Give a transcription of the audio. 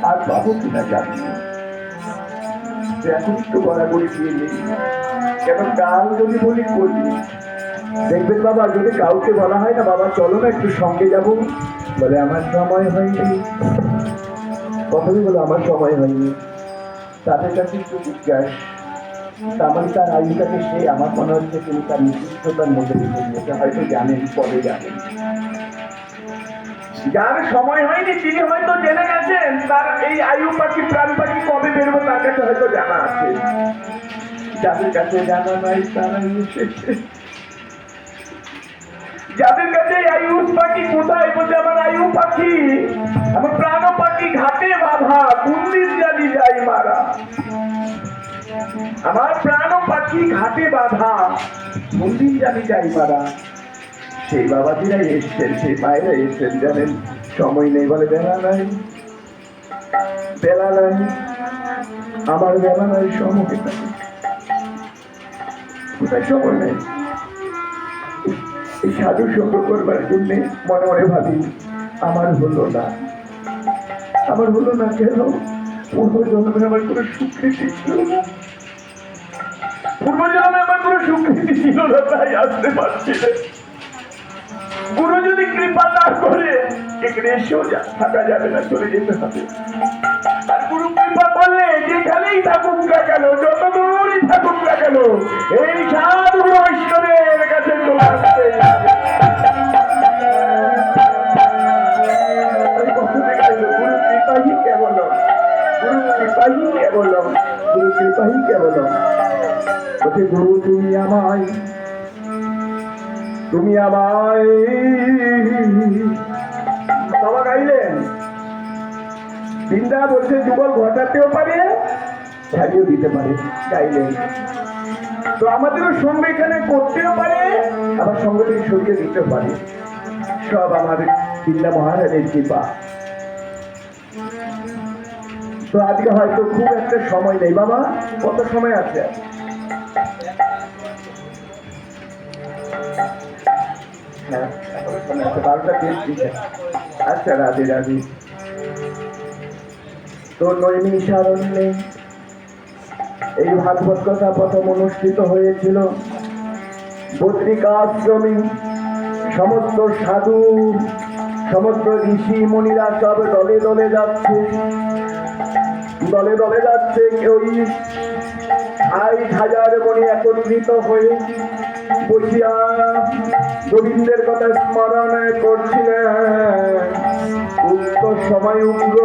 আর পাবো কিনা জানি না। এখন একটু গড়াগড়ি দিয়ে নেই, কেন কাল যদি বলি করি। দেখবেন বাবা, যদি কাউকে বলা হয় না বাবা চলো না একটু সঙ্গে যাবো, বলে আমার সময় হয়নি। কথাই বলে আমার সময় হয়নি। তাদের কাছে একটু জিজ্ঞাস, তার মানে তার আয়ুটাকে সে, আমার মনে হচ্ছে তিনি তার নির্দিষ্টতার মধ্যে রেখে দিয়েছে। হয়তো জানেন, পরে জানেন। যার সময় হয়নি তিনি হয়তো জেনে গেছেন তার এই আয়ু পাখি প্রাণ পাখি কবে বেরোবো, তার কাছে হয়তো জানা আছে। যাদের কাছে জানা নাই তারাই এসেছে। যাদের কাছে আয়ু পাখি কোথায় বলছে, আমার আয়ু পাখি, আমার প্রাণ পাখি ঘাটে বাঁধা, কুন্দির জানি যাই মারা। আমার প্রাণ পাখি ঘাটে বাঁধা, কুন্দির জানি যাই মারা। সেই বাবাজিরাই এসছেন, সেই মায়েরা এসছেন, জানেন সময় নেই বলে বেলা নাই, বেলা নাই, আমার বেলা নাই, সময় কোথায় সময় নেই। এই সাধু সঙ্গ করবার জন্য মনে মনে ভাবি আমার হলো না, আমার হলো না কেন? পূর্বজন্মে আমার কোনো সুকৃতি ছিল না, পূর্বজন্মে আমার কোনো সুকৃতি ছিল না, তাই আসতে পারছি না। গুরু যদি কৃপা না করে এখানে এসেও থাকা যাবে না, চলে যেতে হবে। আর গুরু কৃপা করলে যেখানেই থাকুক না কেন, যত দূরই থাকুক না কেন, এই সাধু বৈষ্ণবের কাছে চলে আসতে। গুরু কৃপাই কেবল, গুরু কৃপাই কেবল, গুরু কৃপাই কেবল। গুরু তুমি আমায়, তুমি আমায় বাবা গাইলেন। বৃন্দা বলছে যুগল ঘটাতেও পারে, ছাড়িয়েও দিতে পারে, গাইলেন। তো আমাদেরও সঙ্গে এখানে করতেও পারে, আবার সঙ্গে থেকে সরিয়ে দিতে পারে। সব আমার বৃন্দা মহারাজের কৃপা। তো আজকে হয়তো খুব একটা সময় নেই বাবা, কত সময় আছে? আচ্ছা, রাধে রাধে। তো নৈমিষারণ্যে এই ভাগবত কথা প্রথম অনুষ্ঠিত হয়েছিল। বদ্রিকাশ্রমে সমস্ত সাধু, সমস্ত ঋষি মুনিরা সব দলে দলে যাচ্ছে, দলে দলে যাচ্ছে। ওই ৬০,০০০ মণি একত্রিত হয়ে বসিয়া গোবিন্দের কথা স্মরণ করছিলেন। উক্ত সময় উগ্র